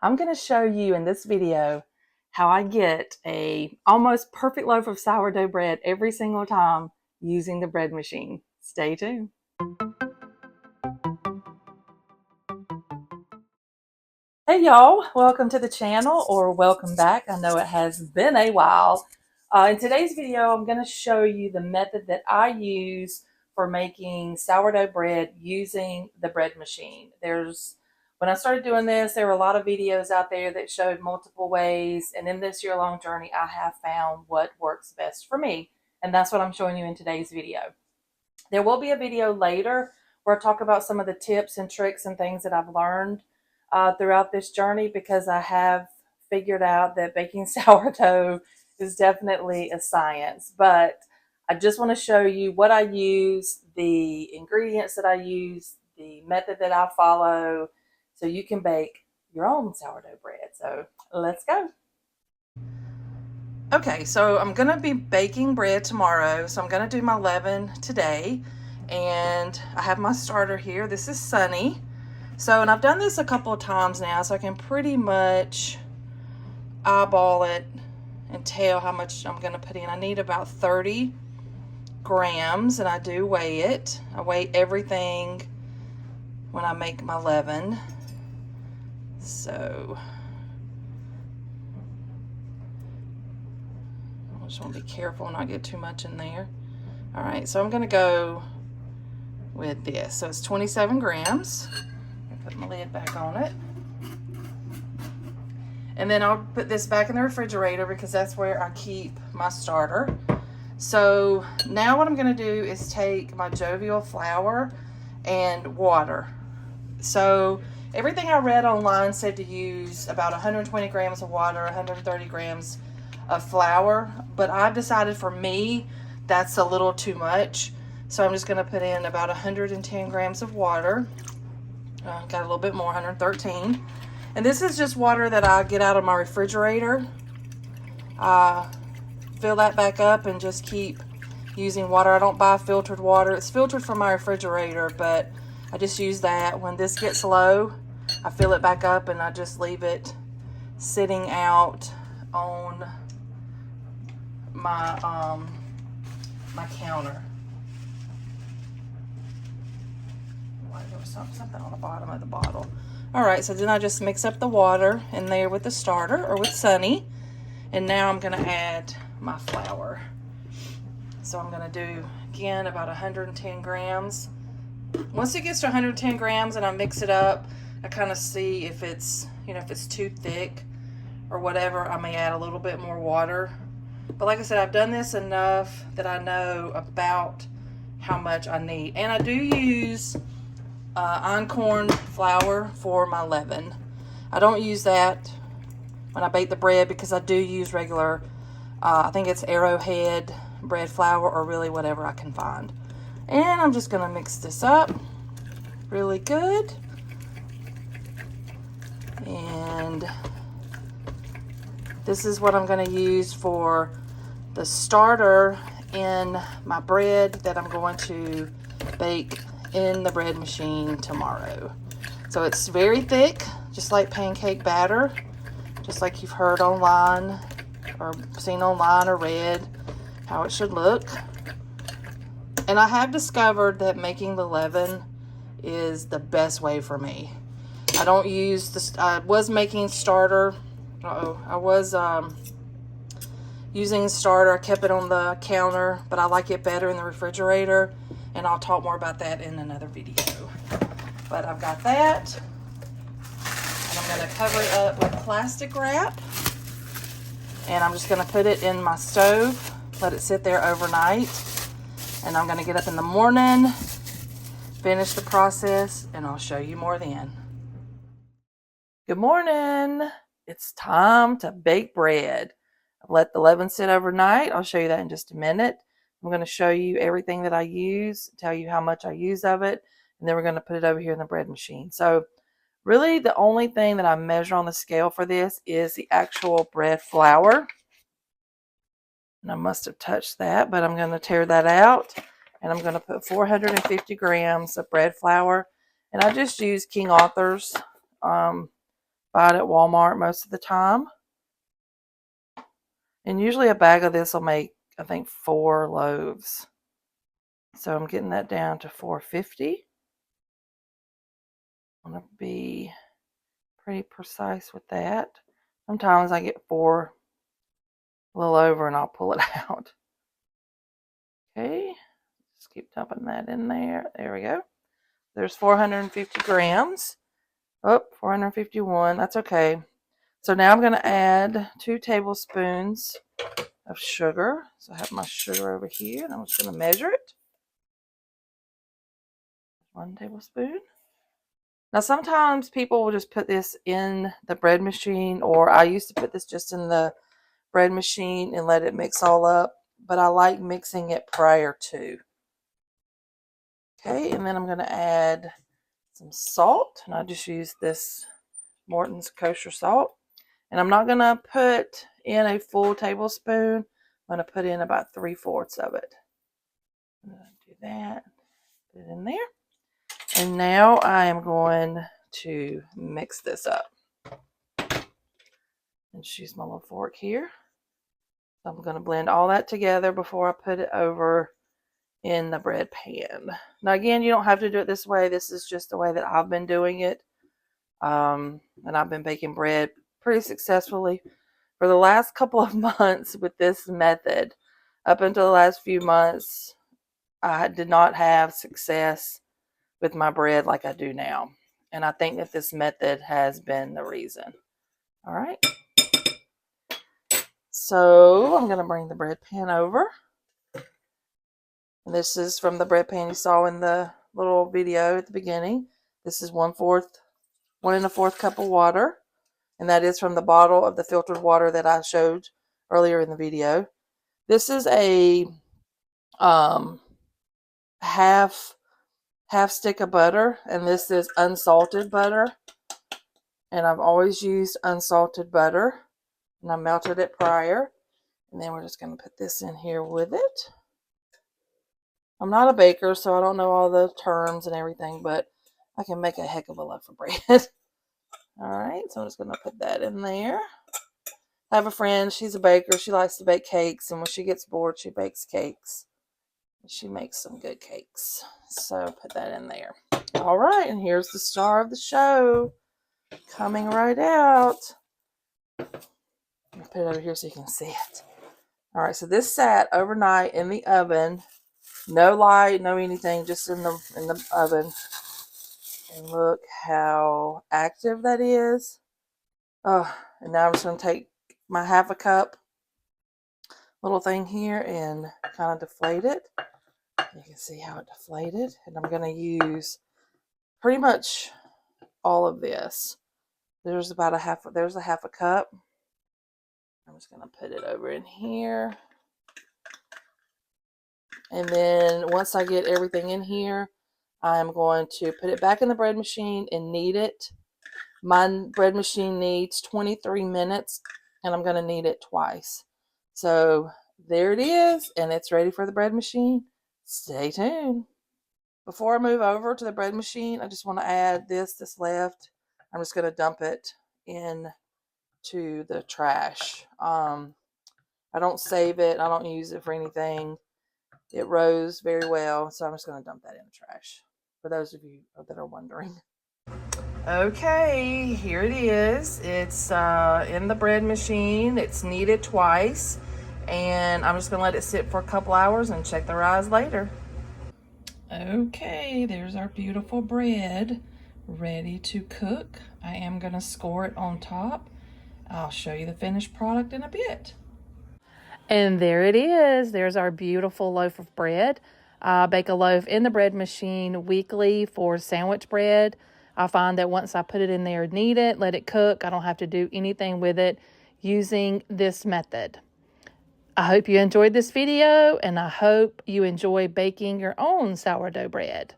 I'm going to show you in this video how I get a almost perfect loaf of sourdough bread every single time using the bread machine. Stay tuned. Hey y'all, welcome to the channel, or welcome back. I know it has been a while. In today's video, I'm going to show you the method that I use for making sourdough bread using the bread machine. When I started doing this, there were a lot of videos out there that showed multiple ways, and in this year-long journey, I have found what works best for me, and that's what I'm showing you in today's video. There will be a video later where I talk about some of the tips and tricks and things that I've learned throughout this journey, because I have figured out that baking sourdough is definitely a science. But I just want to show you what I use, the ingredients that I use, the method that I follow, so you can bake your own sourdough bread. So let's go. Okay, so I'm going to be baking bread tomorrow. So I'm going to do my leaven today. And I have my starter here. This is Sunny. So, and I've done this a couple of times now, so I can pretty much eyeball it and tell how much I'm going to put in. I need about 30 grams, and I do weigh it. I weigh everything when I make my leaven. So I just want to be careful and not get too much in there. All right, so I'm going to go with this. So it's 27 grams. Put my lid back on it. And then I'll put this back in the refrigerator because that's where I keep my starter. So now what I'm going to do is take my jovial flour and water. So everything I read online said to use about 120 grams of water, 130 grams of flour, but I've decided for me that's a little too much. So I'm just going to put in about 110 grams of water. Got a little bit more, 113. And this is just water that I get out of my refrigerator. Fill that back up and just keep using water. I don't buy filtered water. It's filtered from my refrigerator, but I just use that. When this gets low, I fill it back up and I just leave it sitting out on my my counter. There was something on the bottom of the bottle. All right, so then I just mix up the water in there with the starter or with Sunny. And now I'm going to add my flour. So I'm going to do, again, about 110 grams. Once it gets to 110 grams and I mix it up, I kind of see if it's, if it's too thick or whatever, I may add a little bit more water. But like I said, I've done this enough that I know about how much I need. And I do use einkorn flour for my leaven. I don't use that when I bake the bread because I do use regular, I think it's Arrowhead bread flour, or really whatever I can find. And I'm just going to mix this up really good. And this is what I'm going to use for the starter in my bread that I'm going to bake in the bread machine tomorrow. So it's very thick, just like pancake batter, just like you've heard online or seen online or read how it should look. And I have discovered that making the leaven is the best way for me. I don't use this. I was making starter. I was using starter. I kept it on the counter, but I like it better in the refrigerator. And I'll talk more about that in another video. But I've got that. And I'm going to cover it up with plastic wrap. And I'm just going to put it in my stove, let it sit there overnight. And I'm going to get up in the morning, finish the process, and I'll show you more then. Good morning. It's time to bake bread. I've let the leaven sit overnight. I'll show you that in just a minute. I'm going to show you everything that I use, tell you how much I use of it, and then we're going to put it over here in the bread machine. So really the only thing that I measure on the scale for this is the actual bread flour. And I must have touched that, but I'm going to tear that out, and I'm going to put 450 grams of bread flour. And I just use King Arthur's buy it at Walmart most of the time. And usually a bag of this will make, I think, 4 loaves. So I'm getting that down to $4.50. I'm going to be pretty precise with that. Sometimes I get 4, a little over, and I'll pull it out. Okay, just keep dumping that in there. There we go. There's 450 grams. Oh, 451. That's okay. So now I'm going to add 2 tablespoons of sugar. So I have my sugar over here, and I'm just going to measure it. 1 tablespoon. Now sometimes people will just put this in the bread machine, or I used to put this just in the bread machine and let it mix all up, but I like mixing it prior to. Okay, and then I'm going to add some salt, and I just use this Morton's kosher salt. And I'm not going to put in a full tablespoon. I'm going to put in about 3/4 of it. I'm going to do that. Put it in there. And now I am going to mix this up. And just use my little fork here. So I'm going to blend all that together before I put it over in the bread pan. Now again, you don't have to do it this way. This is just the way that I've been doing it. And I've been baking bread pretty successfully for the last couple of months with this method. Up until the last few months, I did not have success with my bread like I do now. And I think that this method has been the reason. All right. So I'm going to bring the bread pan over. And this is from the bread pan you saw in the little video at the beginning. This is 1 1/4 cup of water. And that is from the bottle of the filtered water that I showed earlier in the video. This is a half stick of butter, and this is unsalted butter. And I've always used unsalted butter, and I melted it prior. And then we're just going to put this in here with it. I'm not a baker, so I don't know all the terms and everything, but I can make a heck of a loaf of bread. All right, so I'm just going to put that in there. I have a friend, she's a baker. She likes to bake cakes, and when she gets bored, she bakes cakes. She makes some good cakes. So put that in there. All right, and here's the star of the show coming right out. Let me put it over here so you can see it. All right, so this sat overnight in the oven. No light, no anything, just in the oven. And look how active that is. Oh, and now I'm just going to take my 1/2 cup little thing here and kind of deflate it. You can see how it deflated. And I'm going to use pretty much all of this. There's about there's a 1/2 cup. I'm just going to put it over in here. And then once I get everything in here, I'm going to put it back in the bread machine and knead it. My bread machine needs 23 minutes, and I'm going to knead it twice. So there it is, and it's ready for the bread machine. Stay tuned. Before I move over to the bread machine, I just want to add this left. I'm just going to dump it into the trash. I don't save it. I don't use it for anything. It rose very well, so I'm just going to dump that in the trash, for those of you that are wondering. Okay, here it is. It's in the bread machine. It's kneaded twice, and I'm just going to let it sit for a couple hours and check the rise later. Okay, there's our beautiful bread ready to cook. I am going to score it on top. I'll show you the finished product in a bit. And there it is. There's our beautiful loaf of bread. I bake a loaf in the bread machine weekly for sandwich bread. I find that once I put it in there, knead it, let it cook, I don't have to do anything with it using this method. I hope you enjoyed this video, and I hope you enjoy baking your own sourdough bread.